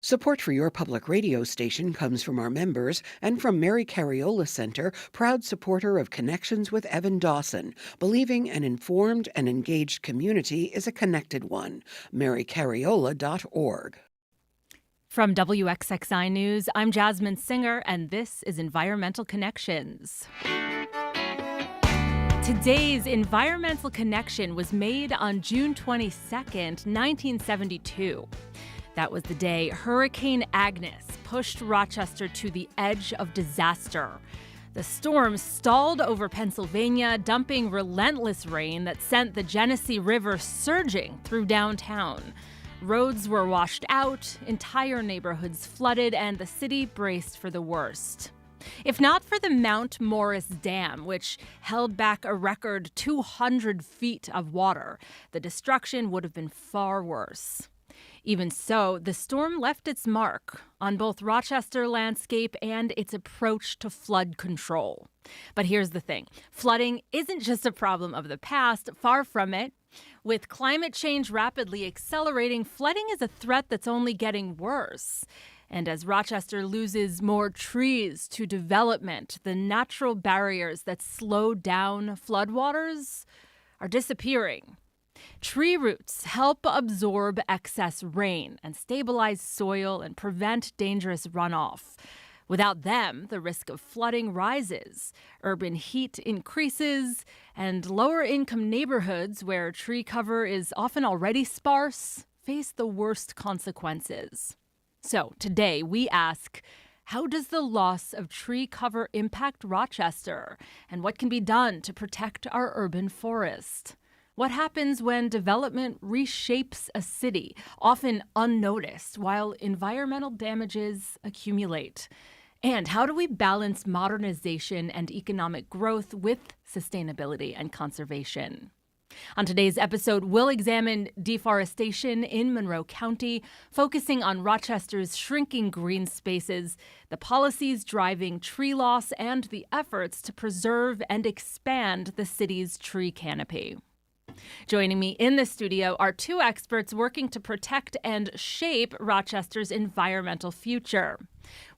Support for your public radio station comes from our members and from Mary Cariola Center, proud supporter of Connections with Evan Dawson, believing an informed and engaged community is a connected one. marycariola.org. From WXXI News, I'm Jasmine Singer, and this is Environmental Connections. Today's Environmental Connection was made on June 22nd, 1972. That was the day Hurricane Agnes pushed Rochester to the edge of disaster. The storm stalled over Pennsylvania, dumping relentless rain that sent the Genesee River surging through downtown. Roads were washed out, entire neighborhoods flooded, and the city braced for the worst. If not for the Mount Morris Dam, which held back a record 200 feet of water, the destruction would have been far worse. Even so, the storm left its mark on both Rochester landscape and its approach to flood control. But here's the thing. Flooding isn't just a problem of the past, far from it. With climate change rapidly accelerating, flooding is a threat that's only getting worse. And as Rochester loses more trees to development, the natural barriers that slow down floodwaters are disappearing. Tree roots help absorb excess rain and stabilize soil and prevent dangerous runoff. Without them, the risk of flooding rises, urban heat increases, and lower-income neighborhoods where tree cover is often already sparse face the worst consequences. So today we ask, how does the loss of tree cover impact Rochester? And what can be done to protect our urban forest? What happens when development reshapes a city, often unnoticed, while environmental damages accumulate? And how do we balance modernization and economic growth with sustainability and conservation? On today's episode, we'll examine deforestation in Monroe County, focusing on Rochester's shrinking green spaces, the policies driving tree loss, and the efforts to preserve and expand the city's tree canopy. Joining me in the studio are two experts working to protect and shape Rochester's environmental future.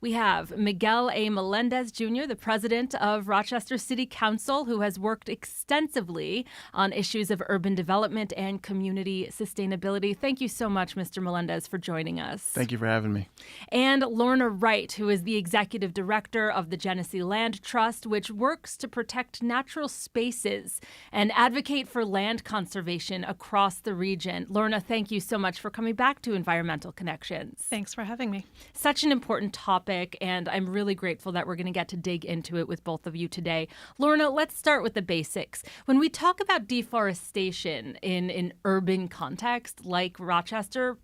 We have Miguel A. Melendez Jr., the president of Rochester City Council, who has worked extensively on issues of urban development and community sustainability. Thank you so much, Mr. Melendez, for joining us. Thank you for having me. And Lorna Wright, who is the executive director of the Genesee Land Trust, which works to protect natural spaces and advocate for land conservation across the region. Lorna, thank you so much for coming back to Environmental Connections. Thanks for having me. Such an important topic, and I'm really grateful that we're going to get to dig into it with both of you today. Lorna, let's start with the basics. When we talk about deforestation in an urban context like Rochester,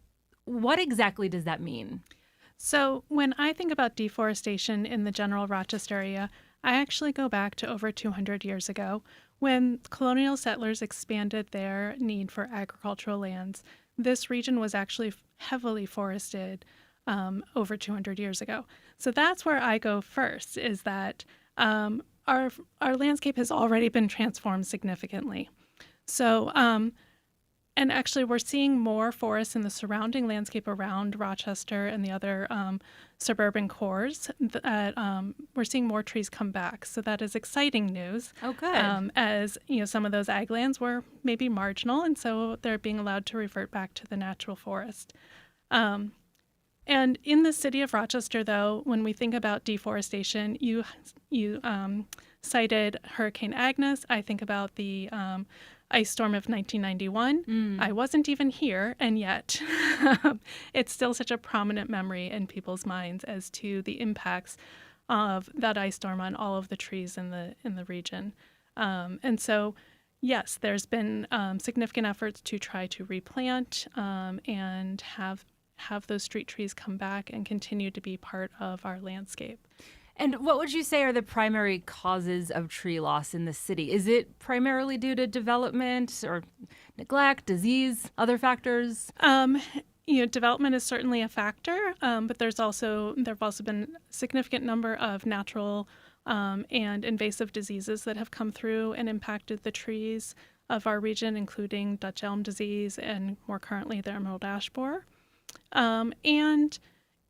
what exactly does that mean? So when I think about deforestation in the general Rochester area, I actually go back to over 200 years ago when colonial settlers expanded their need for agricultural lands. This region was actually heavily forested over 200 years ago. So that's where I go first, is that our landscape has already been transformed significantly. So, and actually we're seeing more forests in the surrounding landscape around Rochester and the other suburban cores. We're seeing more trees come back. So that is exciting news. Oh, good. As you know, some of those ag lands were maybe marginal, and so they're being allowed to revert back to the natural forest. And in the city of Rochester, though, when we think about deforestation, you cited Hurricane Agnes. I think about the ice storm of 1991. I wasn't even here, and yet it's still such a prominent memory in people's minds as to the impacts of that ice storm on all of the trees in the region. And so, yes, there's been significant efforts to try to replant and have those street trees come back and continue to be part of our landscape. And what would you say are the primary causes of tree loss in the city? Is it primarily due to development or neglect, disease, other factors? Development is certainly a factor, but there have also been a significant number of natural and invasive diseases that have come through and impacted the trees of our region, including Dutch elm disease and more currently the emerald ash borer. And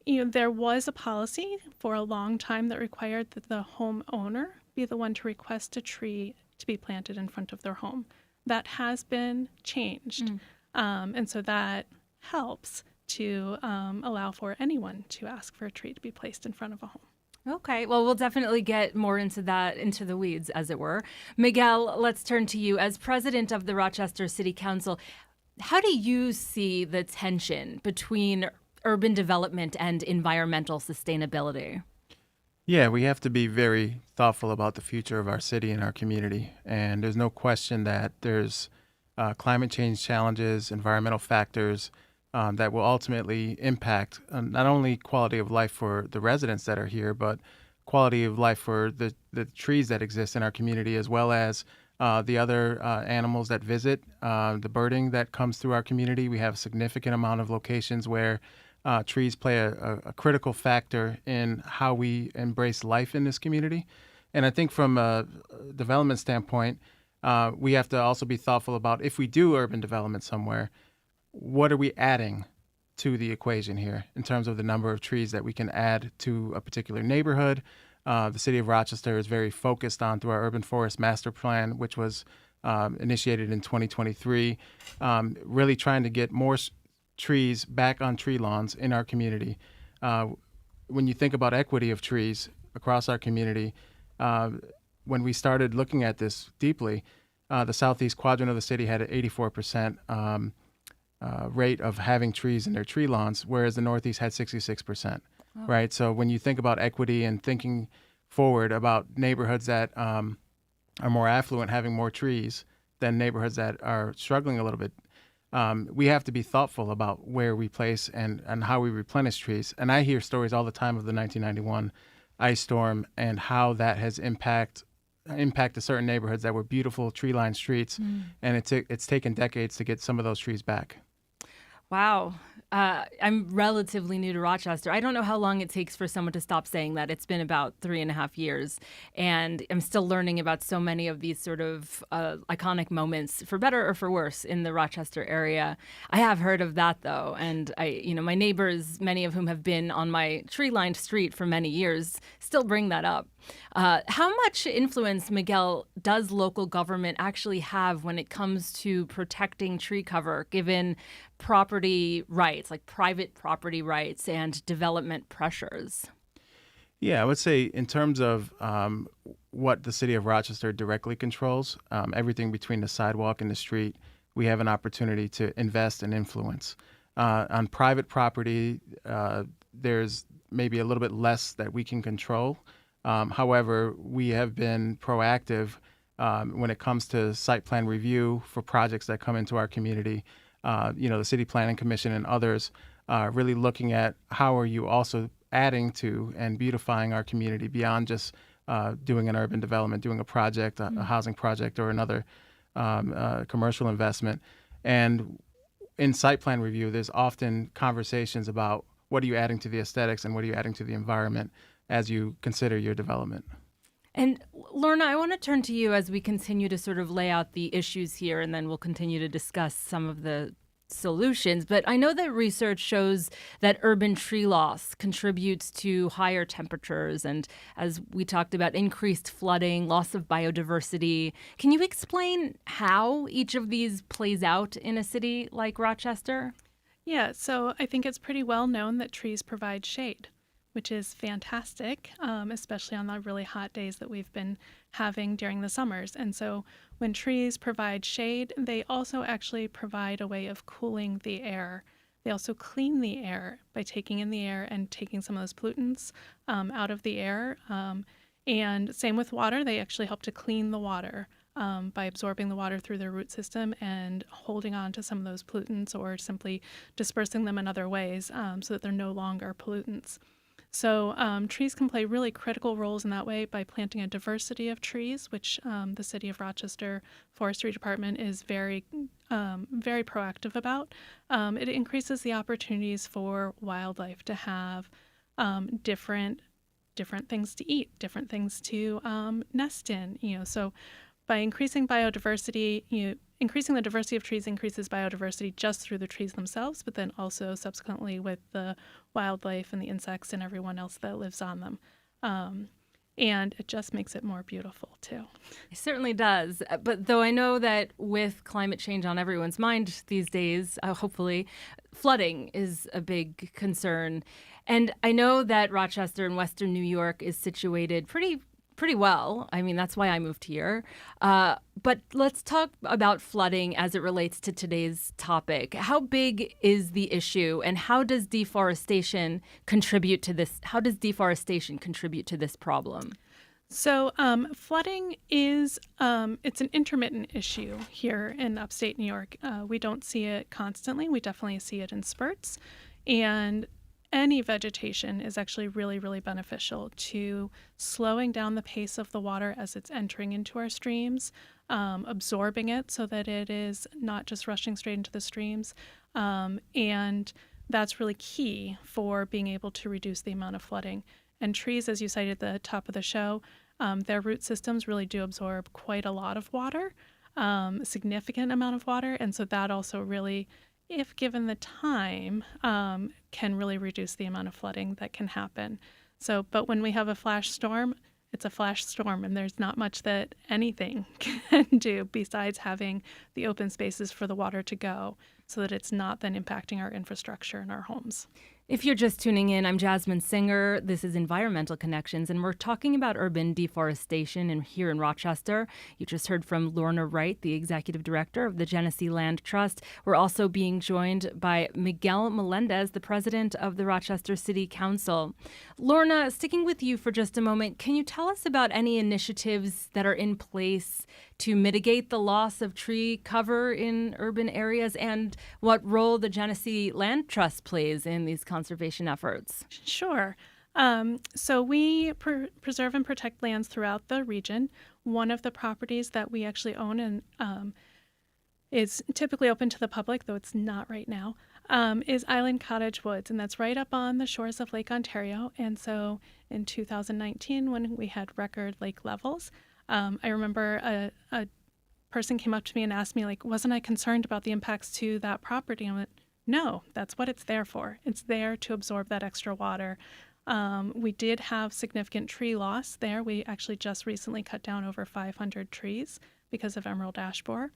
There was a policy for a long time that required that the homeowner be the one to request a tree to be planted in front of their home. That has been changed. And so that helps to allow for anyone to ask for a tree to be placed in front of a home. Okay, well, we'll definitely get more into that, into the weeds, as it were. Miguel, let's turn to you. As president of the Rochester City Council, how do you see the tension between urban development and environmental sustainability? Yeah, we have to be very thoughtful about the future of our city and our community. And there's no question that there's climate change challenges, environmental factors that will ultimately impact not only quality of life for the residents that are here, but quality of life for the trees that exist in our community, as well as the other animals that visit, the birding that comes through our community. We have a significant amount of locations where trees play a critical factor in how we embrace life in this community. And I think from a development standpoint, we have to also be thoughtful about if we do urban development somewhere, what are we adding to the equation here in terms of the number of trees that we can add to a particular neighborhood. The city of Rochester is very focused on, through our urban forest master plan, which was initiated in 2023, really trying to get more trees back on tree lawns in our community. When you think about equity of trees across our community, when we started looking at this deeply, the southeast quadrant of the city had an 84% rate of having trees in their tree lawns, whereas the Northeast had 66%, right? So when you think about equity and thinking forward about neighborhoods that are more affluent having more trees than neighborhoods that are struggling a little bit, we have to be thoughtful about where we place and how we replenish trees. And I hear stories all the time of the 1991 ice storm and how that has impacted certain neighborhoods that were beautiful tree-lined streets, and it's taken decades to get some of those trees back. Wow. I'm relatively new to Rochester. I don't know how long it takes for someone to stop saying that. It's been about 3.5 years, and I'm still learning about so many of these sort of iconic moments, for better or for worse, in the Rochester area. I have heard of that, though, and my neighbors, many of whom have been on my tree-lined street for many years, still bring that up. How much influence, Miguel, does local government actually have when it comes to protecting tree cover, given property rights, like private property rights and development pressures? Yeah, I would say in terms of what the city of Rochester directly controls, everything between the sidewalk and the street, we have an opportunity to invest and influence. On private property, there's maybe a little bit less that we can control. However, we have been proactive when it comes to site plan review for projects that come into our community. The City Planning Commission and others really looking at how are you also adding to and beautifying our community beyond just doing an urban development, doing a project, a housing project, or another commercial investment. And in site plan review, there's often conversations about what are you adding to the aesthetics and what are you adding to the environment as you consider your development. And Lorna, I want to turn to you as we continue to sort of lay out the issues here, and then we'll continue to discuss some of the solutions. But I know that research shows that urban tree loss contributes to higher temperatures and, as we talked about, increased flooding, loss of biodiversity. Can you explain how each of these plays out in a city like Rochester? Yeah, so I think it's pretty well known that trees provide shade, which is fantastic, especially on the really hot days that we've been having during the summers. And so when trees provide shade, they also actually provide a way of cooling the air. They also clean the air by taking in the air and taking some of those pollutants out of the air. And same with water, they actually help to clean the water by absorbing the water through their root system and holding on to some of those pollutants or simply dispersing them in other ways so that they're no longer pollutants. So trees can play really critical roles in that way by planting a diversity of trees, which the City of Rochester Forestry Department is very proactive about. It increases the opportunities for wildlife to have different things to eat, different things to nest in. So by increasing biodiversity, increasing the diversity of trees increases biodiversity just through the trees themselves, but then also subsequently with the wildlife and the insects and everyone else that lives on them. And it just makes it more beautiful, too. It certainly does. But though I know that with climate change on everyone's mind these days, hopefully, flooding is a big concern. And I know that Rochester in Western New York is situated pretty well. I mean, that's why I moved here. But let's talk about flooding as it relates to today's topic. How big is the issue, and how does deforestation contribute to this? How does deforestation contribute to this problem? So flooding is it's an intermittent issue here in upstate New York. We don't see it constantly. We definitely see it in spurts. And any vegetation is actually really, really beneficial to slowing down the pace of the water as it's entering into our streams, absorbing it so that it is not just rushing straight into the streams. And that's really key for being able to reduce the amount of flooding. And trees, as you cited at the top of the show, their root systems really do absorb quite a lot of water, a significant amount of water. And so that also really, if given the time, can really reduce the amount of flooding that can happen. So, but when we have a flash storm, it's a flash storm, and there's not much that anything can do besides having the open spaces for the water to go so that it's not then impacting our infrastructure and our homes. If you're just tuning in, I'm Jasmine Singer. This is Environmental Connections, and we're talking about urban deforestation here in Rochester. You just heard from Lorna Wright, the executive director of the Genesee Land Trust. We're also being joined by Miguel Melendez, the president of the Rochester City Council. Lorna, sticking with you for just a moment, can you tell us about any initiatives that are in place to mitigate the loss of tree cover in urban areas, and what role the Genesee Land Trust plays in these conservation efforts? Sure. So we preserve and protect lands throughout the region. One of the properties that we actually own and is typically open to the public, though it's not right now, is Island Cottage Woods, and that's right up on the shores of Lake Ontario. And so in 2019, when we had record lake levels, I remember a person came up to me and asked me, like, wasn't I concerned about the impacts to that property? I went, no, that's what it's there for. It's there to absorb that extra water. We did have significant tree loss there. We actually just recently cut down over 500 trees because of emerald ash borer.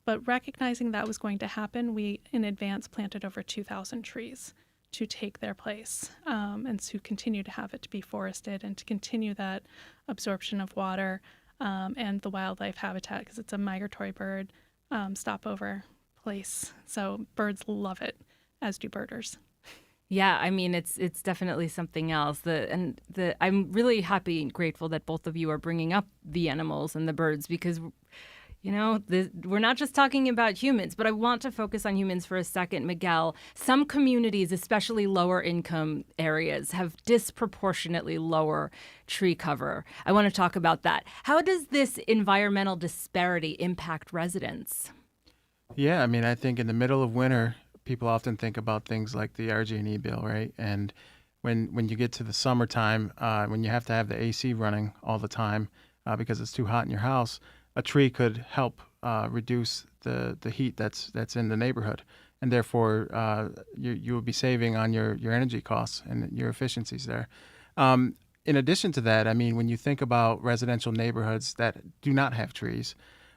But recognizing that was going to happen, we in advance planted over 2,000 trees to take their place, and to continue to have it to be forested and to continue that absorption of water and the wildlife habitat, because it's a migratory bird stopover place. So birds love it, as do birders. Yeah, I mean, it's definitely something else. I'm really happy and grateful that both of you are bringing up the animals and the birds, because we're not just talking about humans, but I want to focus on humans for a second, Miguel. Some communities, especially lower income areas, have disproportionately lower tree cover. I want to talk about that. How does this environmental disparity impact residents? Yeah, I mean, I think in the middle of winter, people often think about things like the RG&E bill, right? And when you get to the summertime, when you have to have the AC running all the time because it's too hot in your house, a tree could help reduce the heat that's in the neighborhood, and therefore you would be saving on your energy costs and your efficiencies there. In addition to that, I mean, when you think about residential neighborhoods that do not have trees,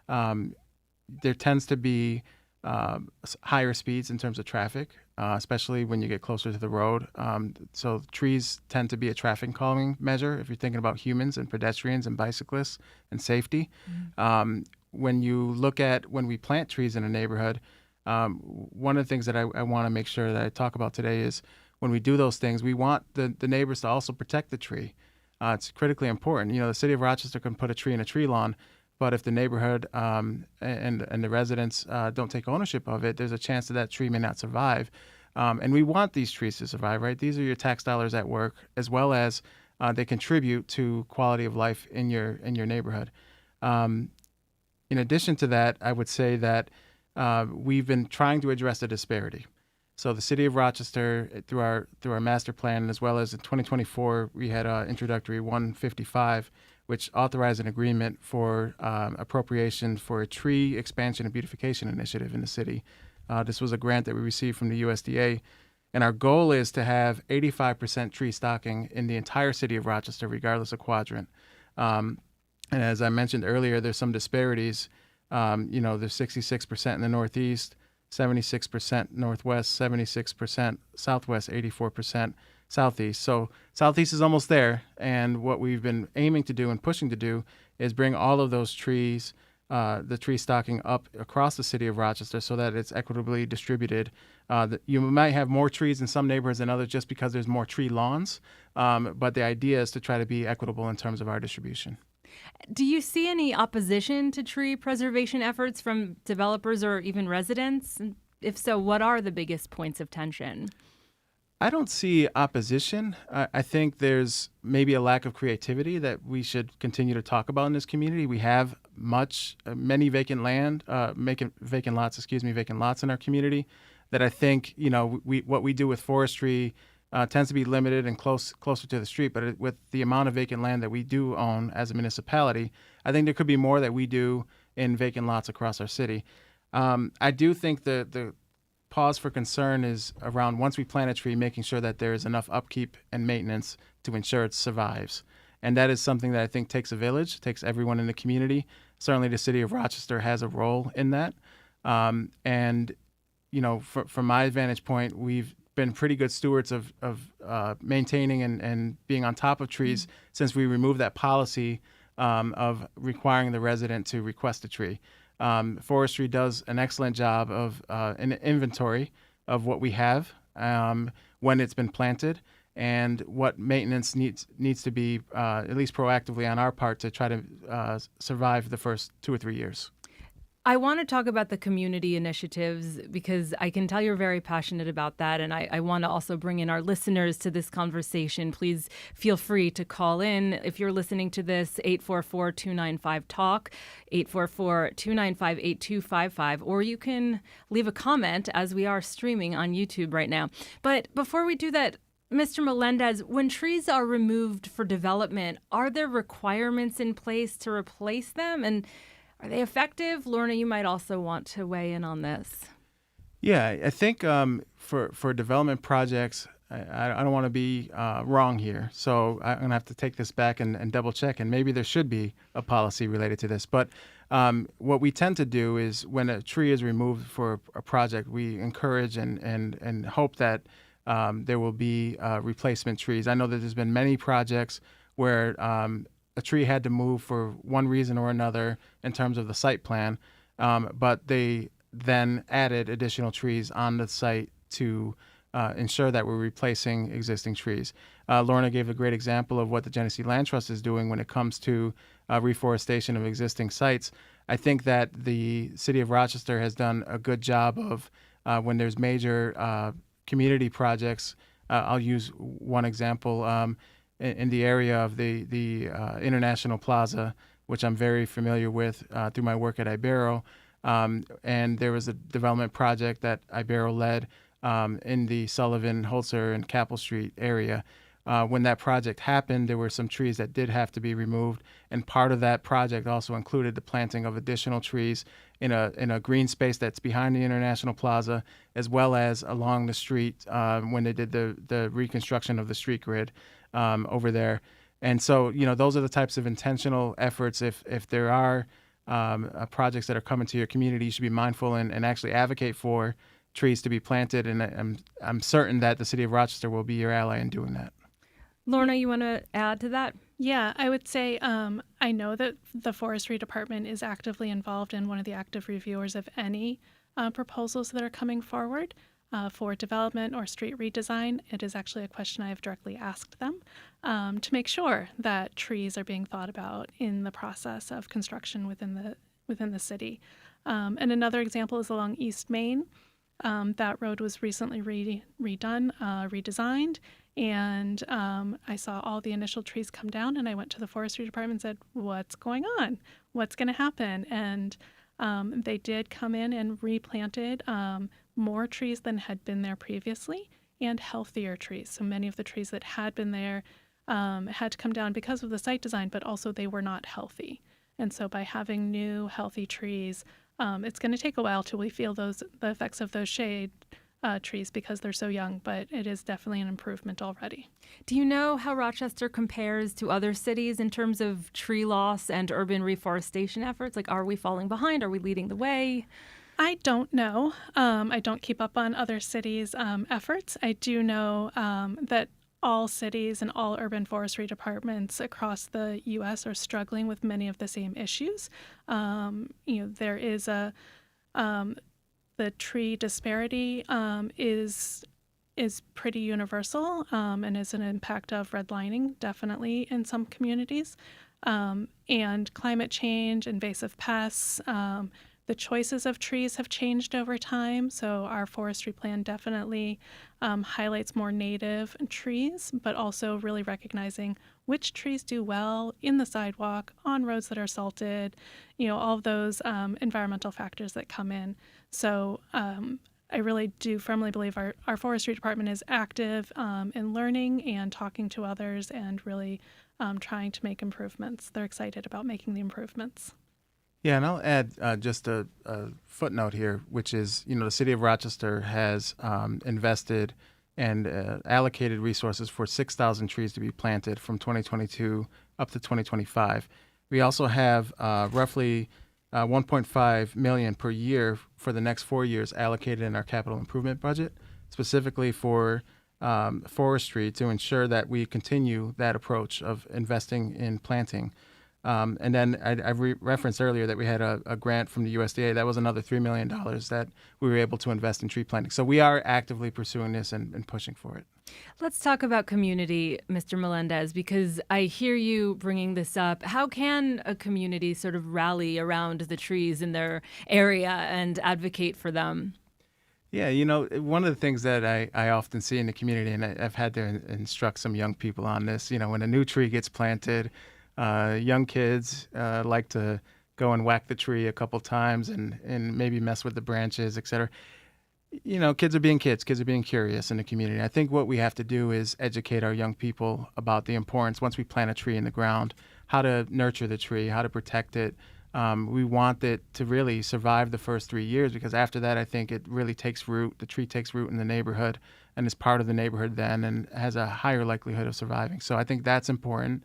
there tends to be higher speeds in terms of traffic, especially when you get closer to the road. So trees tend to be a traffic calming measure if you're thinking about humans and pedestrians and bicyclists and safety. When you look at when we plant trees in a neighborhood, one of the things that I want to make sure that I talk about today is when we do those things, we want the neighbors to also protect the tree. It's critically important. The city of Rochester can put a tree in a tree lawn, but if the neighborhood and the residents don't take ownership of it, there's a chance that tree may not survive. And we want these trees to survive, right? These are your tax dollars at work, as well as they contribute to quality of life in your neighborhood. In addition to that, I would say that we've been trying to address the disparity. So the city of Rochester, through our master plan, as well as in 2024, we had introductory 155, which authorized an agreement for appropriation for a tree expansion and beautification initiative in the city. This was a grant that we received from the USDA, and our goal is to have 85% tree stocking in the entire city of Rochester, regardless of quadrant. And as I mentioned earlier, there's some disparities. There's 66% in the Northeast, 76% Northwest, 76% Southwest, 84% Southeast. So Southeast is almost there. And what we've been aiming to do and pushing to do is bring all of those trees, the tree stocking up across the city of Rochester so that it's equitably distributed. You might have more trees in some neighborhoods than others just because there's more tree lawns. But the idea is to try to be equitable in terms of our distribution. Do you see any opposition to tree preservation efforts from developers or even residents? And if so, what are the biggest points of tension? I don't see opposition. I think there's maybe a lack of creativity that we should continue to talk about in this community. We have many vacant lots in our community that I think, what we do with forestry tends to be limited and closer to the street. But with the amount of vacant land that we do own as a municipality, I think there could be more that we do in vacant lots across our city. I do think the pause for concern is around once we plant a tree, making sure that there is enough upkeep and maintenance to ensure it survives. And that is something that I think takes a village, takes everyone in the community. Certainly the city of Rochester has a role in that. From my vantage point, we've been pretty good stewards of maintaining and being on top of trees since we removed that policy of requiring the resident to request a tree. Forestry does an excellent job of an inventory of what we have when it's been planted and what maintenance needs to be at least proactively on our part to try to survive the first 2 or 3 years. I want to talk about the community initiatives because I can tell you're very passionate about that. And I want to also bring in our listeners to this conversation. Please feel free to call in. If you're listening to this, 844-295-TALK, 844-295-8255, or you can leave a comment as we are streaming on YouTube right now. But before we do that, Mr. Melendez, when trees are removed for development, are there requirements in place to replace them? And are they effective? Lorna, you might also want to weigh in on this. Yeah, I think for development projects, I don't want to be wrong here. So I'm going to have to take this back and double check. And maybe there should be a policy related to this. But what we tend to do is when a tree is removed for a project, we encourage and hope that there will be replacement trees. I know that there's been many projects where a tree had to move for one reason or another in terms of the site plan, but they then added additional trees on the site to ensure that we're replacing existing trees. Lorna gave a great example of what the Genesee Land Trust is doing when it comes to reforestation of existing sites. I think that the city of Rochester has done a good job of when there's major community projects. I'll use one example. In the area of the International Plaza, which I'm very familiar with through my work at Ibero. And there was a development project that Ibero led in the Sullivan, Holzer, and Capel Street area. When that project happened, there were some trees that did have to be removed. And part of that project also included the planting of additional trees in a green space that's behind the International Plaza, as well as along the street when they did the reconstruction of the street grid. Over there. And so, those are the types of intentional efforts. If there are projects that are coming to your community, you should be mindful and actually advocate for trees to be planted. And I'm certain that the city of Rochester will be your ally in doing that. Lorna, you want to add to that? Yeah, I would say I know that the forestry department is actively involved in one of the active reviewers of any proposals that are coming forward. For development or street redesign. It is actually a question I have directly asked them to make sure that trees are being thought about in the process of construction within the city. And another example is along East Main. That road was recently redesigned, and I saw all the initial trees come down, and I went to the forestry department and said, "What's going on? What's going to happen?" And they did come in and replanted more trees than had been there previously and healthier trees. So many of the trees that had been there had to come down because of the site design, but also they were not healthy. And so by having new healthy trees, it's going to take a while till we feel the effects of those shade trees because they're so young, but it is definitely an improvement already. Do you know how Rochester compares to other cities in terms of tree loss and urban reforestation efforts? Like, are we falling behind? Are we leading the way? I don't know. I don't keep up on other cities' efforts. I do know that all cities and all urban forestry departments across the U.S. are struggling with many of the same issues. There is the tree disparity is pretty universal and is an impact of redlining, definitely in some communities. And climate change, invasive pests, the choices of trees have changed over time. So our forestry plan definitely highlights more native trees, but also really recognizing which trees do well in the sidewalk, on roads that are salted, all of those environmental factors that come in. So I really do firmly believe our forestry department is active in learning and talking to others and really trying to make improvements. They're excited about making the improvements. Yeah, and I'll add just a footnote here, which is, the city of Rochester has invested and allocated resources for 6,000 trees to be planted from 2022 up to 2025. We also have roughly $1.5 million per year for the next 4 years allocated in our capital improvement budget, specifically for forestry to ensure that we continue that approach of investing in planting. And then I referenced earlier that we had a grant from the USDA. That was another $3 million that we were able to invest in tree planting. So we are actively pursuing this and pushing for it. Let's talk about community, Mr. Melendez, because I hear you bringing this up. How can a community sort of rally around the trees in their area and advocate for them? Yeah, one of the things that I often see in the community, and I've had to instruct some young people on this, when a new tree gets planted, young kids like to go and whack the tree a couple times and maybe mess with the branches, et cetera. Kids are being kids. Kids are being curious in the community. I think what we have to do is educate our young people about the importance, once we plant a tree in the ground, how to nurture the tree, how to protect it. We want it to really survive the first 3 years, because after that, I think it really takes root. The tree takes root in the neighborhood and is part of the neighborhood then and has a higher likelihood of surviving. So I think that's important.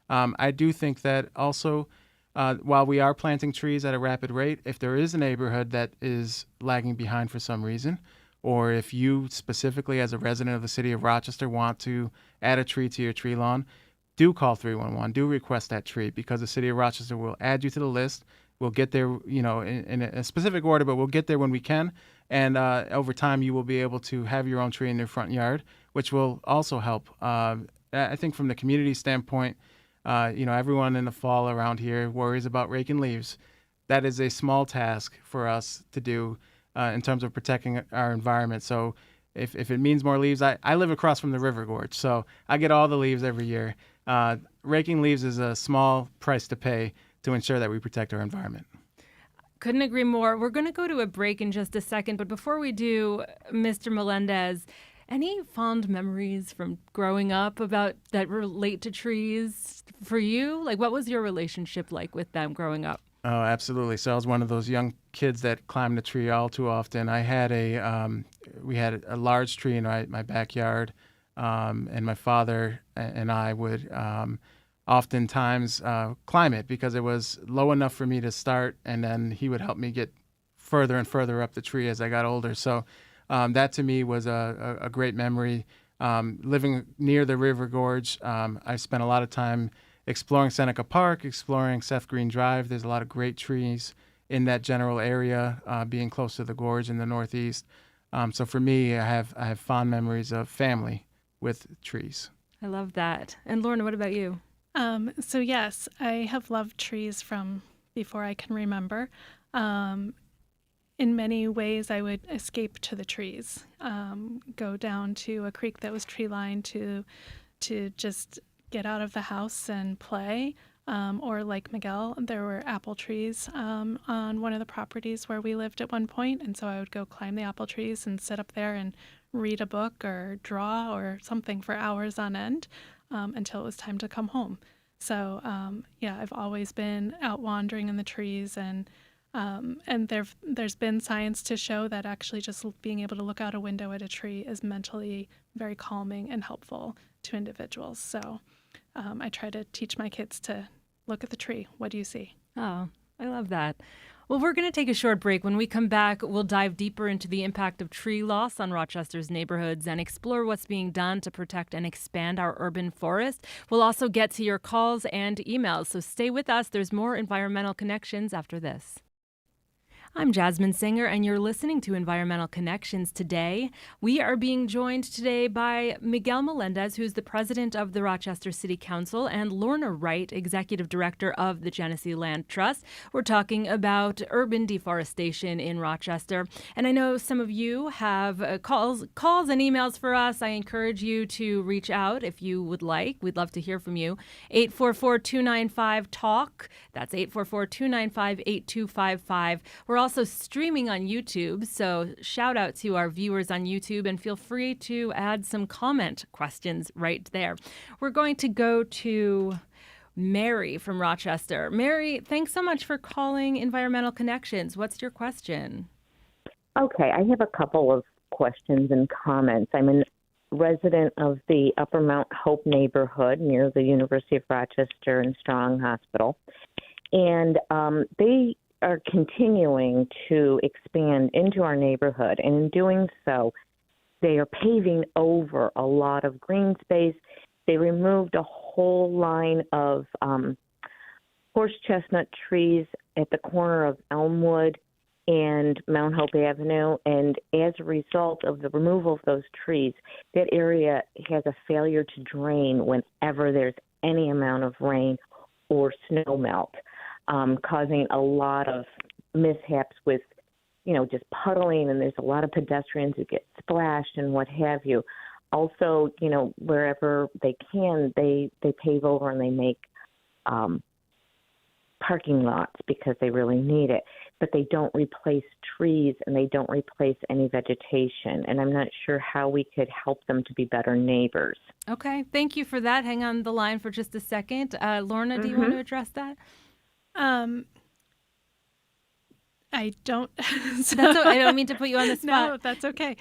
I do think that also, while we are planting trees at a rapid rate, if there is a neighborhood that is lagging behind for some reason, or if you specifically as a resident of the city of Rochester want to add a tree to your tree lawn, do call 311, do request that tree, because the city of Rochester will add you to the list. We'll get there, in a specific order, but we'll get there when we can. And over time, you will be able to have your own tree in your front yard, which will also help. I think from the community standpoint, everyone in the fall around here worries about raking leaves. That is a small task for us to do in terms of protecting our environment. So if it means more leaves, I live across from the River Gorge, so I get all the leaves every year. Raking leaves is a small price to pay to ensure that we protect our environment. Couldn't agree more. We're going to go to a break in just a second, but before we do, Mr. Melendez, any fond memories from growing up that relate to trees for you? Like, what was your relationship like with them growing up? Oh, absolutely. So I was one of those young kids that climbed the tree all too often. I had we had a large tree in my backyard, and my father and I would oftentimes climb it because it was low enough for me to start, and then he would help me get further and further up the tree as I got older. So that to me was a great memory. Living near the River Gorge, I spent a lot of time exploring Seneca Park, exploring Seth Green Drive. There's a lot of great trees in that general area, being close to the gorge in the Northeast. So for me, I have fond memories of family with trees. I love that. And Lorna, what about you? So yes, I have loved trees from before I can remember. In many ways, I would escape to the trees, go down to a creek that was tree lined to just get out of the house and play. Or like Miguel, there were apple trees on one of the properties where we lived at one point, and so I would go climb the apple trees and sit up there and read a book or draw or something for hours on end. until it was time to come home. So yeah, I've always been out wandering in the trees, and there's been science to show that actually just being able to look out a window at a tree is mentally very calming and helpful to individuals. So I try to teach my kids to look at the tree. What do you see? Oh, I love that. Well, we're going to take a short break. When we come back, we'll dive deeper into the impact of tree loss on Rochester's neighborhoods and explore what's being done to protect and expand our urban forest. We'll also get to your calls and emails, so stay with us. There's more Environmental Connections after this. I'm Jasmine Singer, and you're listening to Environmental Connections today. We are being joined today by Miguel Melendez, who's the president of the Rochester City Council, and Lorna Wright, executive director of the Genesee Land Trust. We're talking about urban deforestation in Rochester. And I know some of you have calls and emails for us. I encourage you to reach out if you would like. We'd love to hear from you. 844-295-TALK. That's 844-295-8255. We're also streaming on YouTube, so shout out to our viewers on YouTube, and feel free to add some comment questions right there. We're going to go to Mary from Rochester. Mary, thanks so much for calling Environmental Connections. What's your question? Okay, I have a couple of questions and comments. I'm a resident of the Upper Mount Hope neighborhood near the University of Rochester and Strong Hospital, and they are continuing to expand into our neighborhood, and in doing so, they are paving over a lot of green space. They removed a whole line of horse chestnut trees at the corner of Elmwood and Mount Hope Avenue, and as a result of the removal of those trees, that area has a failure to drain whenever there's any amount of rain or snow melt. Causing a lot of mishaps with, just puddling, and there's a lot of pedestrians who get splashed and what have you. Also, wherever they can, they pave over and they make parking lots because they really need it. But they don't replace trees and they don't replace any vegetation. And I'm not sure how we could help them to be better neighbors. Okay, thank you for that. Hang on the line for just a second. Lorna, do you want to address that? I don't. I don't mean to put you on the spot. No, that's okay.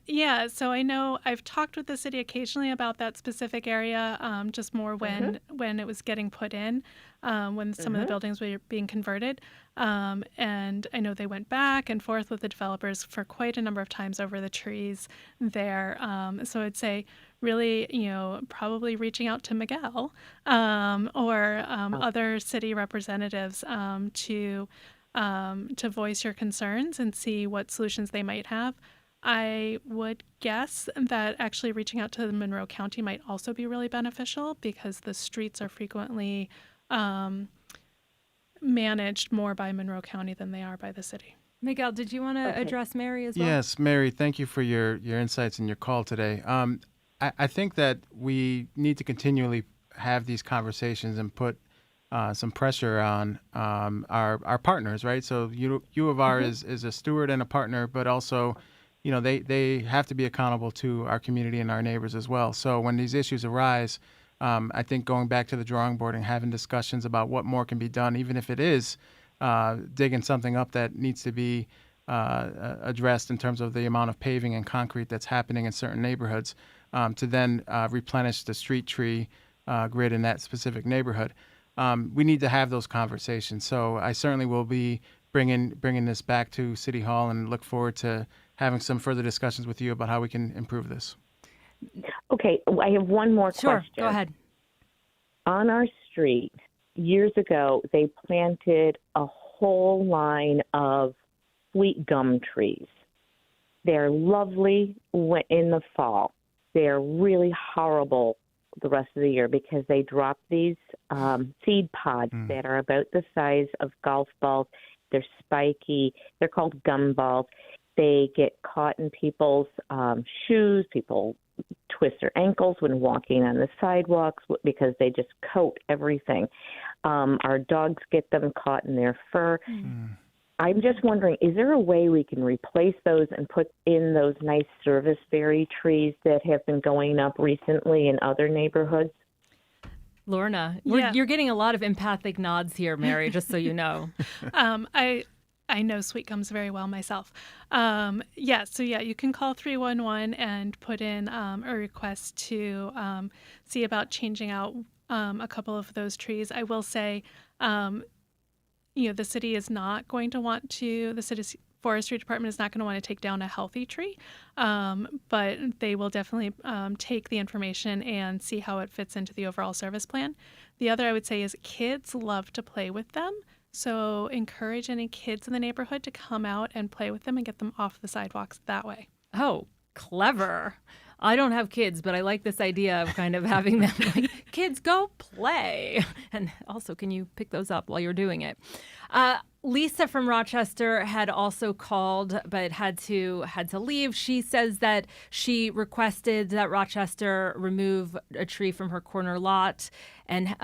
Yeah, so I know I've talked with the city occasionally about that specific area, just more when it was getting put in, when some of the buildings were being converted. And I know they went back and forth with the developers for quite a number of times over the trees there. So I'd say really, probably reaching out to Miguel or other city representatives to voice your concerns and see what solutions they might have. I would guess that actually reaching out to the Monroe County might also be really beneficial because the streets are frequently managed more by Monroe County than they are by the city. Miguel, did you want to address Mary as well? Yes, Mary, thank you for your insights and your call today. I think that we need to continually have these conversations and put some pressure on our partners, right? So U of R is a steward and a partner, but also, they have to be accountable to our community and our neighbors as well. So when these issues arise, I think going back to the drawing board and having discussions about what more can be done, even if it is digging something up that needs to be addressed in terms of the amount of paving and concrete that's happening in certain neighborhoods, to then replenish the street tree grid in that specific neighborhood. We need to have those conversations. So I certainly will be bringing this back to City Hall and look forward to having some further discussions with you about how we can improve this. Okay, I have one more question. Sure, go ahead. On our street, years ago, they planted a whole line of sweet gum trees. They're lovely in the fall. They're really horrible the rest of the year because they drop these seed pods that are about the size of golf balls. They're spiky. They're called gum balls. They get caught in people's shoes. People twist their ankles when walking on the sidewalks because they just coat everything. Our dogs get them caught in their fur. I'm just wondering, is there a way we can replace those and put in those nice serviceberry trees that have been going up recently in other neighborhoods? Lorna, Yeah. you're getting a lot of empathic nods here, Mary, just so you know. I know sweet gums very well myself. You can call 311 and put in a request to see about changing out a couple of those trees. I will say, the city is not going to want to, the city's forestry department is not going to want to take down a healthy tree, but they will definitely take the information and see how it fits into the overall service plan. The other I would say is kids love to play with them. So encourage any kids in the neighborhood to come out and play with them and get them off the sidewalks that way. Oh, clever. I don't have kids, but I like this idea of kind of having them like, kids, go play. And also, can you pick those up while you're doing it? Lisa from Rochester had also called, but had to leave. She says that she requested that Rochester remove a tree from her corner lot, and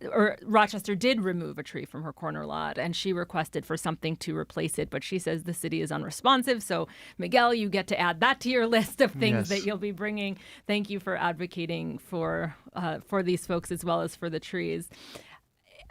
or Rochester did remove a tree from her corner lot, and she requested for something to replace it, but she says the city is unresponsive. So, Miguel, you get to add that to your list of things that you'll be bringing. Thank you for advocating for these folks as well as for the trees.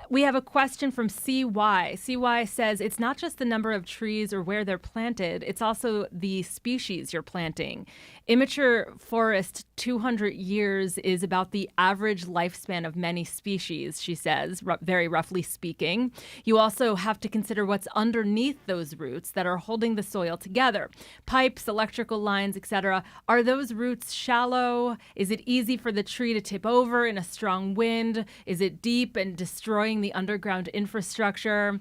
We have a question from CY. CY says, it's not just the number of trees or where they're planted, it's also the species you're planting. Immature forest 200 years is about the average lifespan of many species, she says, very roughly speaking. You also have to consider what's underneath those roots that are holding the soil together. Pipes, electrical lines, etc. Are those roots shallow? Is it easy for the tree to tip over in a strong wind? Is it deep and destroying the underground infrastructure?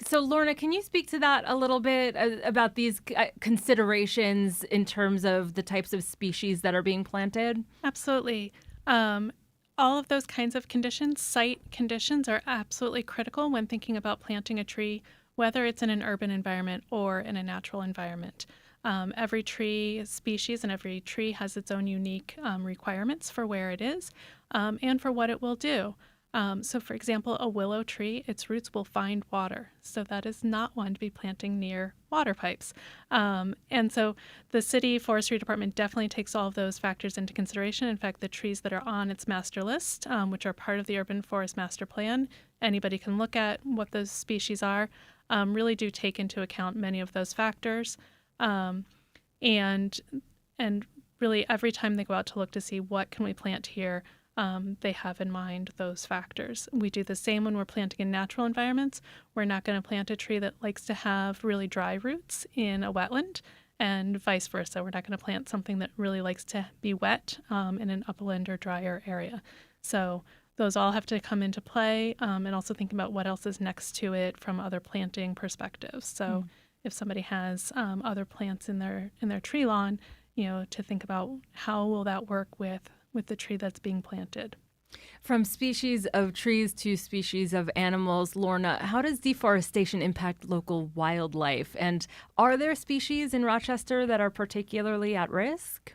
So, Lorna, can you speak to that a little bit about these considerations in terms of the types of species that are being planted? Absolutely. All of those kinds of conditions, site conditions, are absolutely critical when thinking about planting a tree, whether it's in an urban environment or in a natural environment. Every tree species and every tree has its own unique requirements for where it is and for what it will do. So, for example, a willow tree, its roots will find water. So that is not one to be planting near water pipes. And so the city forestry department definitely takes all of those factors into consideration. In fact, the trees that are on its master list, which are part of the Urban Forest Master Plan, anybody can look at what those species are, really do take into account many of those factors. And really every time they go out to look to see what can we plant here, they have in mind those factors. We do the same when we're planting in natural environments. We're not going to plant a tree that likes to have really dry roots in a wetland, and vice versa. We're not going to plant something that really likes to be wet in an upland or drier area. So those all have to come into play, and also thinking about what else is next to it from other planting perspectives. So if somebody has other plants in their tree lawn, to think about how will that work with the tree that's being planted. From species of trees to species of animals, Lorna, how does deforestation impact local wildlife? And are there species in Rochester that are particularly at risk?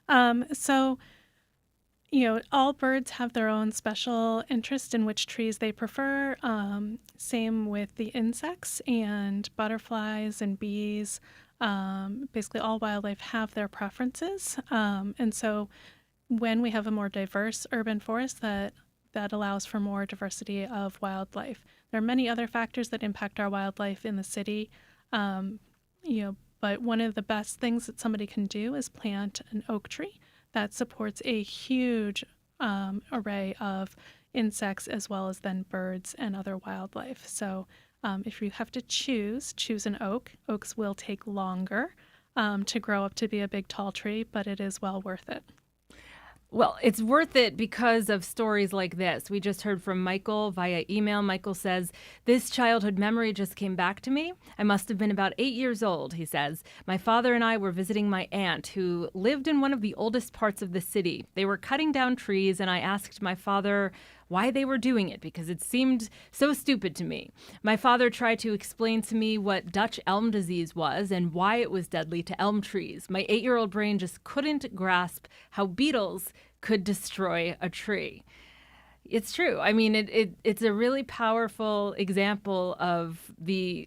All birds have their own special interest in which trees they prefer. Same with the insects and butterflies and bees. Basically, all wildlife have their preferences. And so when we have a more diverse urban forest, that allows for more diversity of wildlife. There are many other factors that impact our wildlife in the city, but one of the best things that somebody can do is plant an oak tree that supports a huge array of insects as well as then birds and other wildlife. So if you have to choose an oak. Oaks will take longer to grow up to be a big tall tree, but it is well worth it. Well, it's worth it because of stories like this. We just heard from Michael via email. Michael says, this childhood memory just came back to me. I must have been about 8 years old, he says. My father and I were visiting my aunt who lived in one of the oldest parts of the city. They were cutting down trees, and I asked my father why they were doing it because it seemed so stupid to me. My father tried to explain to me what Dutch elm disease was and why it was deadly to elm trees. My 8-year-old brain just couldn't grasp how beetles could destroy a tree. It's true. I mean, it's a really powerful example of the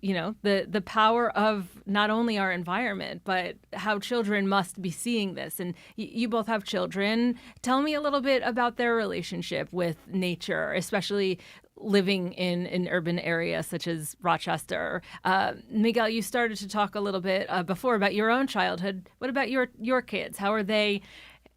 power of not only our environment, but how children must be seeing this. And you both have children. Tell me a little bit about their relationship with nature, especially living in an urban area such as Rochester. Miguel, you started to talk a little bit before about your own childhood. What about your kids? How are they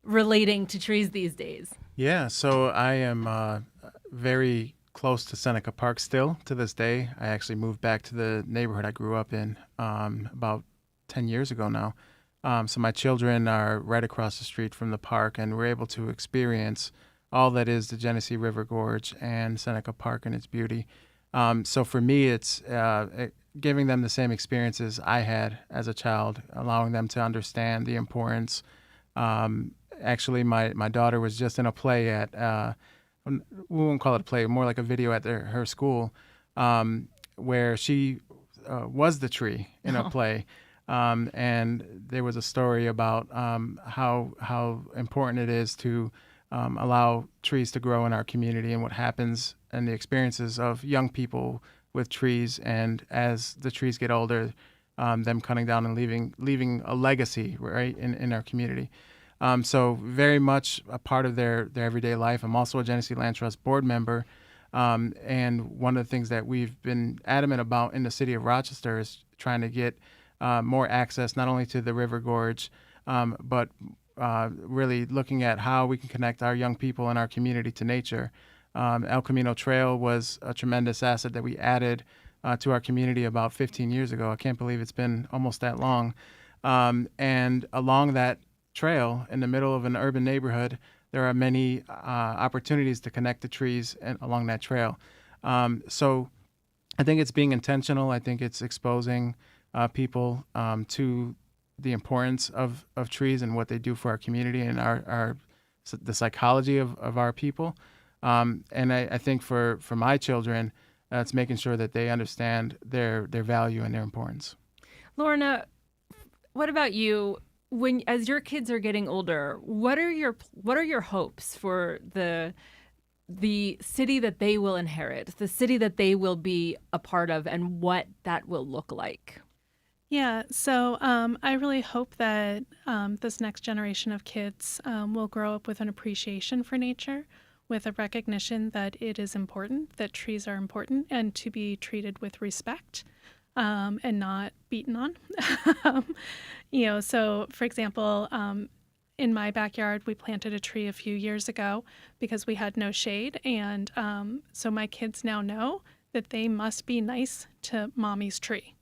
relating to trees these days? Yeah, so I am very close to Seneca Park still to this day. I actually moved back to the neighborhood I grew up in about 10 years ago now. So my children are right across the street from the park, and we're able to experience all that is the Genesee River Gorge and Seneca Park and its beauty. So for me, it's giving them the same experiences I had as a child, allowing them to understand the importance. Actually, my daughter was just in a play at, we won't call it a play, more like a video at her school, where she was the tree in a play. And there was a story about how important it is to allow trees to grow in our community and what happens and the experiences of young people with trees. And as the trees get older, them cutting down and leaving a legacy, right, in our community. So very much a part of their everyday life. I'm also a Genesee Land Trust board member. And one of the things that we've been adamant about in the city of Rochester is trying to get more access, not only to the River Gorge, but really looking at how we can connect our young people in our community to nature. El Camino Trail was a tremendous asset that we added to our community about 15 years ago. I can't believe it's been almost that long. And along that trail in the middle of an urban neighborhood, there are many opportunities to connect the trees along that trail. So I think it's being intentional. I think it's exposing people to the importance of trees and what they do for our community and the psychology of our people. And I think for my children, it's making sure that they understand their value and their importance. Lorna, what about you? As your kids are getting older, what are your hopes for the city that they will inherit, the city that they will be a part of, and what that will look like? Yeah, so I really hope that this next generation of kids will grow up with an appreciation for nature, with a recognition that it is important, that trees are important, and to be treated with respect. And not beaten on. So for example, in my backyard, we planted a tree a few years ago because we had no shade. And so my kids now know that they must be nice to mommy's tree,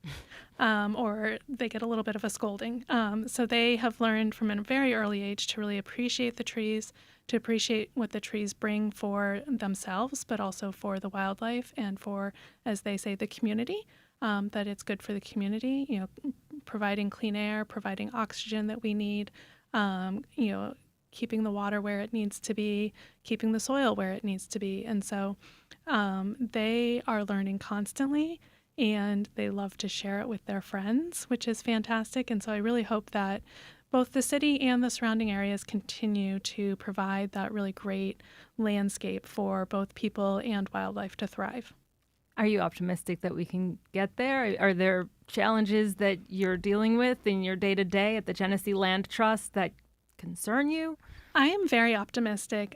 or they get a little bit of a scolding. So they have learned from a very early age to really appreciate the trees, to appreciate what the trees bring for themselves, but also for the wildlife and for, as they say, the community. That it's good for the community, providing clean air, providing oxygen that we need, keeping the water where it needs to be, keeping the soil where it needs to be. And so they are learning constantly, and they love to share it with their friends, which is fantastic. And so I really hope that both the city and the surrounding areas continue to provide that really great landscape for both people and wildlife to thrive. Are you optimistic that we can get there? Are there challenges that you're dealing with in your day-to-day at the Genesee Land Trust that concern you? I am very optimistic.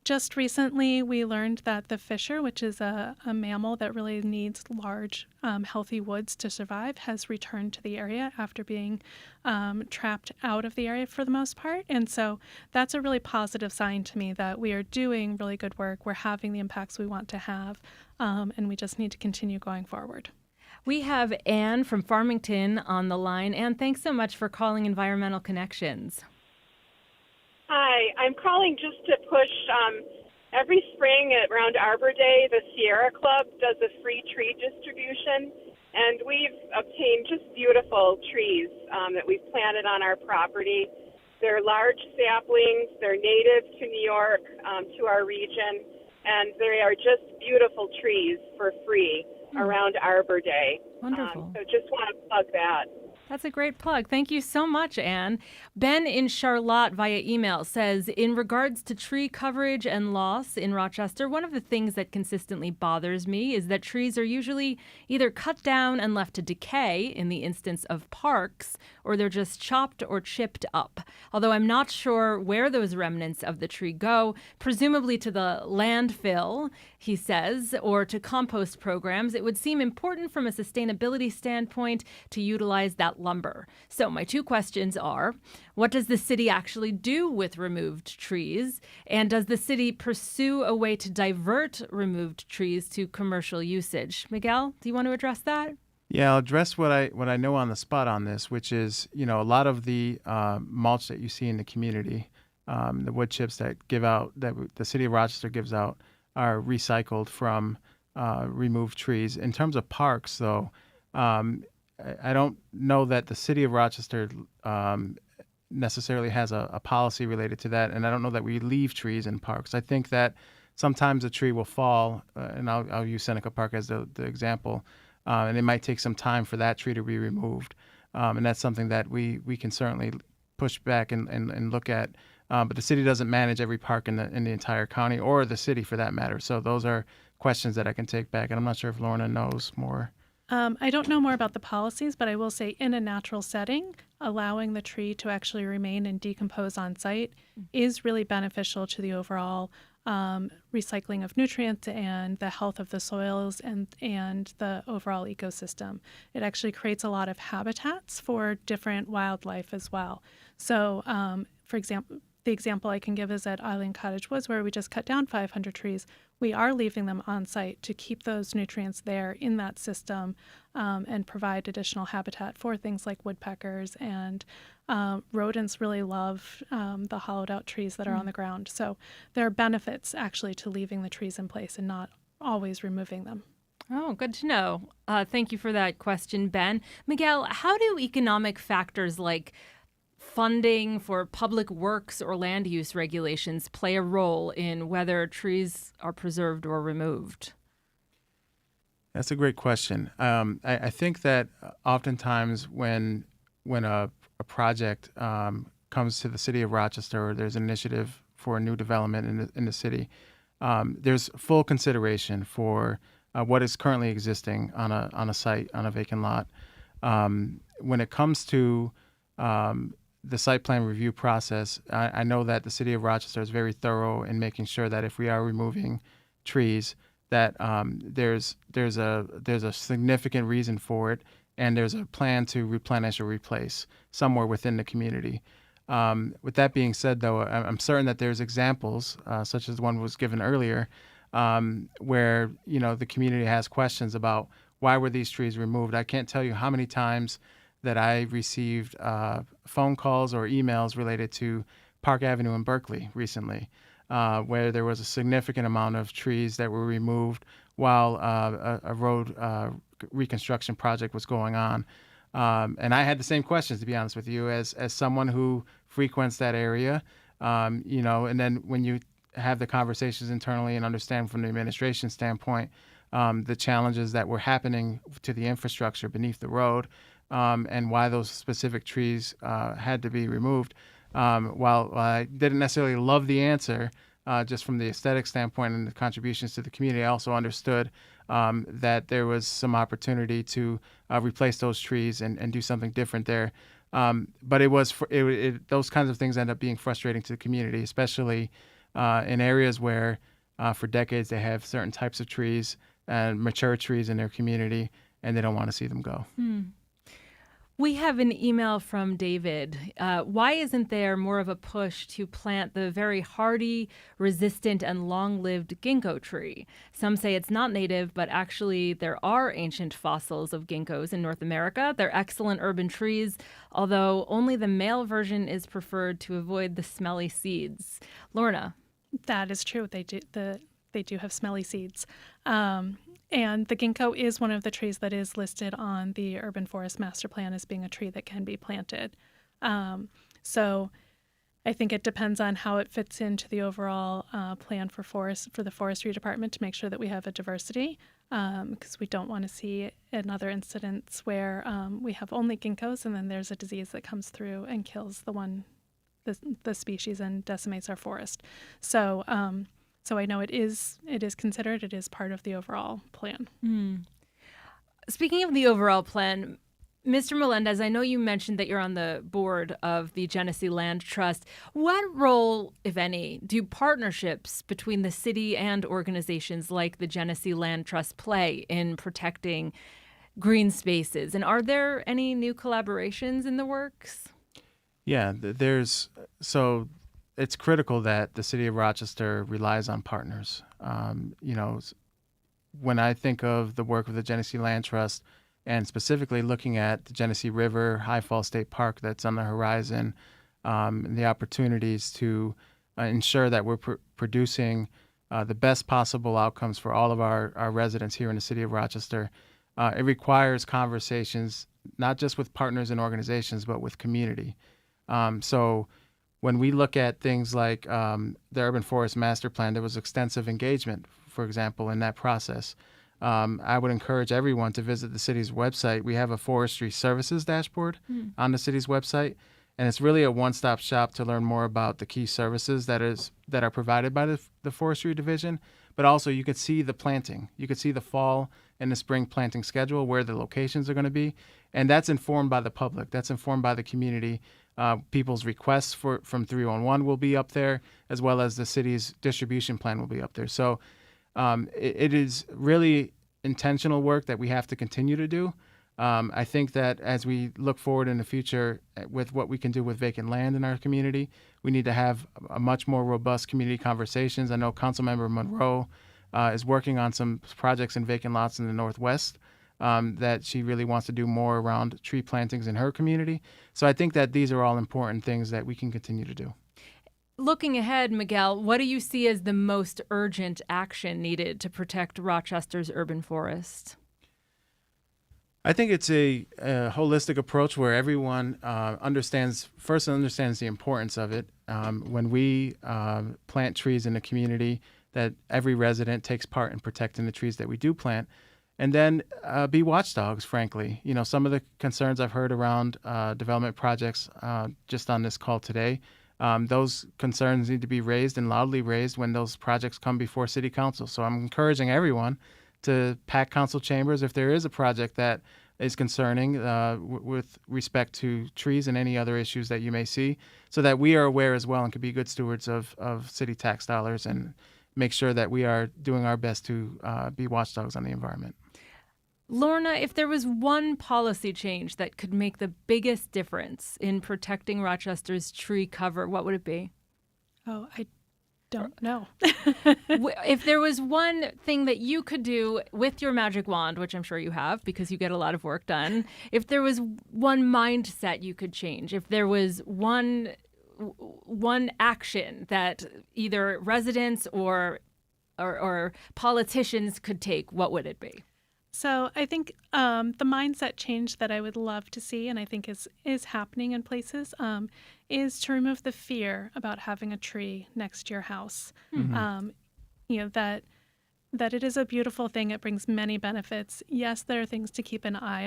Just recently, we learned that the fisher, which is a mammal that really needs large, healthy woods to survive, has returned to the area after being trapped out of the area for the most part. And so that's a really positive sign to me that we are doing really good work. We're having the impacts we want to have, and we just need to continue going forward. We have Anne from Farmington on the line. Anne, thanks so much for calling Environmental Connections. Hi, I'm calling just to push. Every spring around Arbor Day, the Sierra Club does a free tree distribution, and we've obtained just beautiful trees that we've planted on our property. They're large saplings. They're native to New York, to our region, and they are just beautiful trees for free around Arbor Day. Wonderful. So just want to plug that. That's a great plug. Thank you so much, Anne. Ben in Charlotte via email says, in regards to tree coverage and loss in Rochester, one of the things that consistently bothers me is that trees are usually either cut down and left to decay in the instance of parks, or they're just chopped or chipped up. Although I'm not sure where those remnants of the tree go, presumably to the landfill, he says, or to compost programs, it would seem important from a sustainability standpoint to utilize that lumber. So my two questions are, what does the city actually do with removed trees? And does the city pursue a way to divert removed trees to commercial usage? Miguel, do you want to address that? Yeah, I'll address what I know on the spot on this, which is, a lot of the mulch that you see in the community, the wood chips that the city of Rochester gives out, are recycled from removed trees. In terms of parks, though, I don't know that the city of Rochester necessarily has a policy related to that, and I don't know that we leave trees in parks. I think that sometimes a tree will fall, and I'll use Seneca Park as the example, and it might take some time for that tree to be removed, and that's something that we can certainly push back and look at. But the city doesn't manage every park in the entire county, or the city for that matter. So those are questions that I can take back, and I'm not sure if Lorna knows more. I don't know more about the policies, but I will say in a natural setting, allowing the tree to actually remain and decompose on site is really beneficial to the overall recycling of nutrients and the health of the soils and the overall ecosystem. It actually creates a lot of habitats for different wildlife as well. So, for example, the example I can give is at Island Cottage Woods, where we just cut down 500 trees. We are leaving them on site to keep those nutrients there in that system and provide additional habitat for things like woodpeckers, and rodents really love the hollowed out trees that are on the ground. So there are benefits actually to leaving the trees in place and not always removing them. Oh, good to know. Thank you for that question, Ben. Miguel, how do economic factors like funding for public works or land use regulations play a role in whether trees are preserved or removed? That's a great question. I think that oftentimes when a project comes to the city of Rochester, or there's an initiative for a new development in the city, there's full consideration for what is currently existing on a site, on a vacant lot. When it comes to the site plan review process, I know that the city of Rochester is very thorough in making sure that if we are removing trees, that there's a significant reason for it, and there's a plan to replenish or replace somewhere within the community. With that being said, though, I'm certain that there's examples, such as the one was given earlier, where the community has questions about why were these trees removed. I can't tell you how many times that I received phone calls or emails related to Park Avenue in Berkeley recently, where there was a significant amount of trees that were removed while a road reconstruction project was going on. And I had the same questions, to be honest with you, as someone who frequents that area, and then when you have the conversations internally and understand from the administration standpoint the challenges that were happening to the infrastructure beneath the road, and why those specific trees had to be removed. While I didn't necessarily love the answer, just from the aesthetic standpoint and the contributions to the community, I also understood that there was some opportunity to replace those trees and do something different there. But those kinds of things end up being frustrating to the community, especially in areas where for decades they have certain types of trees and mature trees in their community, and they don't want to see them go. We have an email from David. Why isn't there more of a push to plant the very hardy, resistant, and long-lived ginkgo tree? Some say it's not native, but actually there are ancient fossils of ginkgos in North America. They're excellent urban trees, although only the male version is preferred to avoid the smelly seeds. Lorna. That is true. They do have smelly seeds. And the ginkgo is one of the trees that is listed on the Urban Forest Master Plan as being a tree that can be planted. So I think it depends on how it fits into the overall plan for the forestry department to make sure that we have a diversity, because we don't want to see another incidents where we have only ginkgos and then there's a disease that comes through and kills the species and decimates our forest. So so I know it is considered. It is part of the overall plan. Speaking of the overall plan, Mr. Melendez, I know you mentioned that you're on the board of the Genesee Land Trust. What role, if any, do partnerships between the city and organizations like the Genesee Land Trust play in protecting green spaces? And are there any new collaborations in the works? Yeah, so it's critical that the city of Rochester relies on partners. When I think of the work of the Genesee Land Trust, and specifically looking at the Genesee River, High Falls State Park that's on the horizon, and the opportunities to ensure that we're producing the best possible outcomes for all of our residents here in the city of Rochester, it requires conversations, not just with partners and organizations, but with community. So when we look at things like the Urban Forest Master Plan, there was extensive engagement, for example, in that process. I would encourage everyone to visit the city's website. We have a forestry services dashboard on the city's website, and it's really a one-stop shop to learn more about the key services that are provided by the forestry division. But also, you could see the planting. You could see the fall and the spring planting schedule, where the locations are going to be, and that's informed by the public. That's informed by the community. People's requests from 311 will be up there, as well as the city's distribution plan will be up there. So it is really intentional work that we have to continue to do. I think that as we look forward in the future with what we can do with vacant land in our community, we need to have a much more robust community conversations. I know Councilmember Monroe is working on some projects in vacant lots in the Northwest that she really wants to do more around tree plantings in her community. So I think that these are all important things that we can continue to do. Looking ahead, Miguel, what do you see as the most urgent action needed to protect Rochester's urban forest? I think it's a holistic approach where everyone understands the importance of it. When we plant trees in the community, that every resident takes part in protecting the trees that we do plant, and then be watchdogs, frankly. Some of the concerns I've heard around development projects just on this call today, those concerns need to be raised and loudly raised when those projects come before City Council. So I'm encouraging everyone to pack council chambers if there is a project that is concerning with respect to trees and any other issues that you may see, so that we are aware as well and can be good stewards of city tax dollars and make sure that we are doing our best to be watchdogs on the environment. Lorna, if there was one policy change that could make the biggest difference in protecting Rochester's tree cover, what would it be? Oh, I don't know. If there was one thing that you could do with your magic wand, which I'm sure you have because you get a lot of work done, if there was one mindset you could change, if there was one action that either residents or politicians could take, what would it be? So I think the mindset change that I would love to see, and I think is happening in places, is to remove the fear about having a tree next to your house. Mm-hmm. That it is a beautiful thing. It brings many benefits. Yes, there are things to keep an eye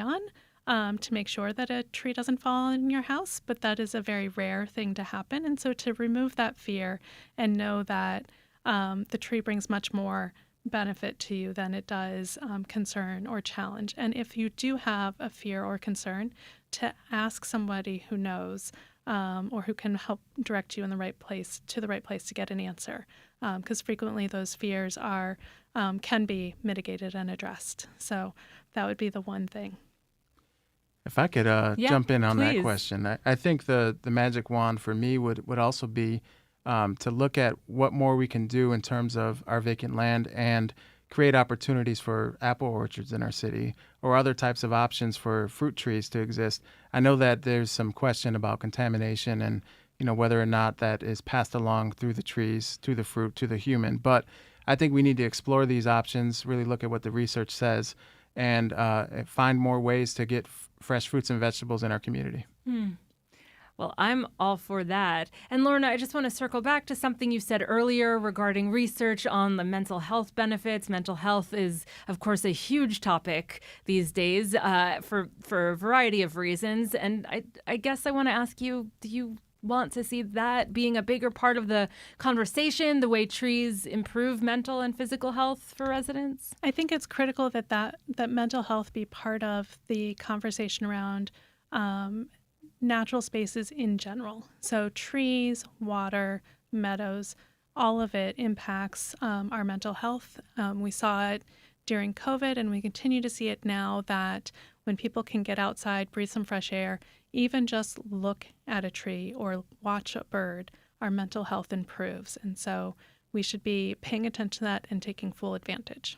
on to make sure that a tree doesn't fall in your house, but that is a very rare thing to happen. And so to remove that fear and know that the tree brings much more benefit to you than it does concern or challenge. And if you do have a fear or concern, to ask somebody who knows or who can help direct you in the right place to get an answer. Because frequently those fears can be mitigated and addressed. So that would be the one thing. If I could jump in on please. that question, I think the magic wand for me would also be to look at what more we can do in terms of our vacant land and create opportunities for apple orchards in our city or other types of options for fruit trees to exist. I know that there's some question about contamination and whether or not that is passed along through the trees, to the fruit, to the human. But I think we need to explore these options, really look at what the research says, and find more ways to get fresh fruits and vegetables in our community. Well, I'm all for that. And Lorna, I just want to circle back to something you said earlier regarding research on the mental health benefits. Mental health is, of course, a huge topic these days for a variety of reasons. And I guess I want to ask you, do you want to see that being a bigger part of the conversation, the way trees improve mental and physical health for residents? I think it's critical that mental health be part of the conversation around natural spaces in general. So trees, water, meadows, all of it impacts our mental health. We saw it during COVID, and we continue to see it now, that when people can get outside, breathe some fresh air, even just look at a tree or watch a bird, our mental health improves. And so we should be paying attention to that and taking full advantage.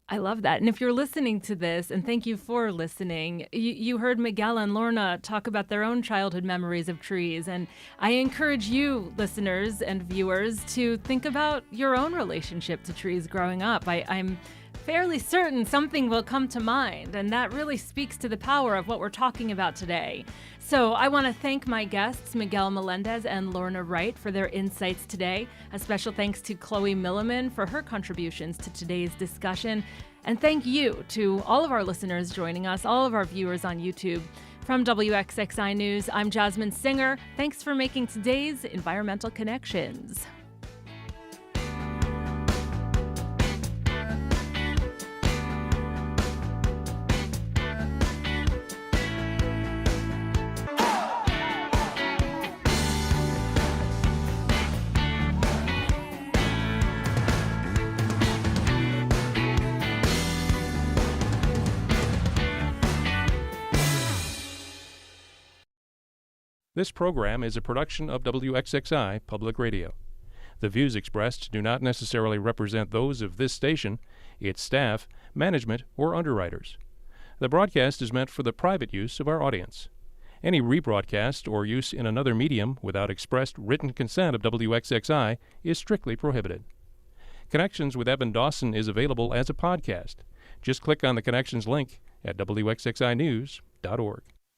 I love that. And if you're listening to this, and thank you for listening, you heard Miguel and Lorna talk about their own childhood memories of trees. And I encourage you, listeners and viewers, to think about your own relationship to trees growing up. I'm fairly certain something will come to mind, and that really speaks to the power of what we're talking about today. So I want to thank my guests, Miguel Melendez and Lorna Wright, for their insights today. A special thanks to Chloe Milliman for her contributions to today's discussion. And thank you to all of our listeners joining us, all of our viewers on YouTube. From WXXI News, I'm Jasmine Singer. Thanks for making today's Environmental Connections. This program is a production of WXXI Public Radio. The views expressed do not necessarily represent those of this station, its staff, management, or underwriters. The broadcast is meant for the private use of our audience. Any rebroadcast or use in another medium without expressed written consent of WXXI is strictly prohibited. Connections with Evan Dawson is available as a podcast. Just click on the Connections link at WXXInews.org.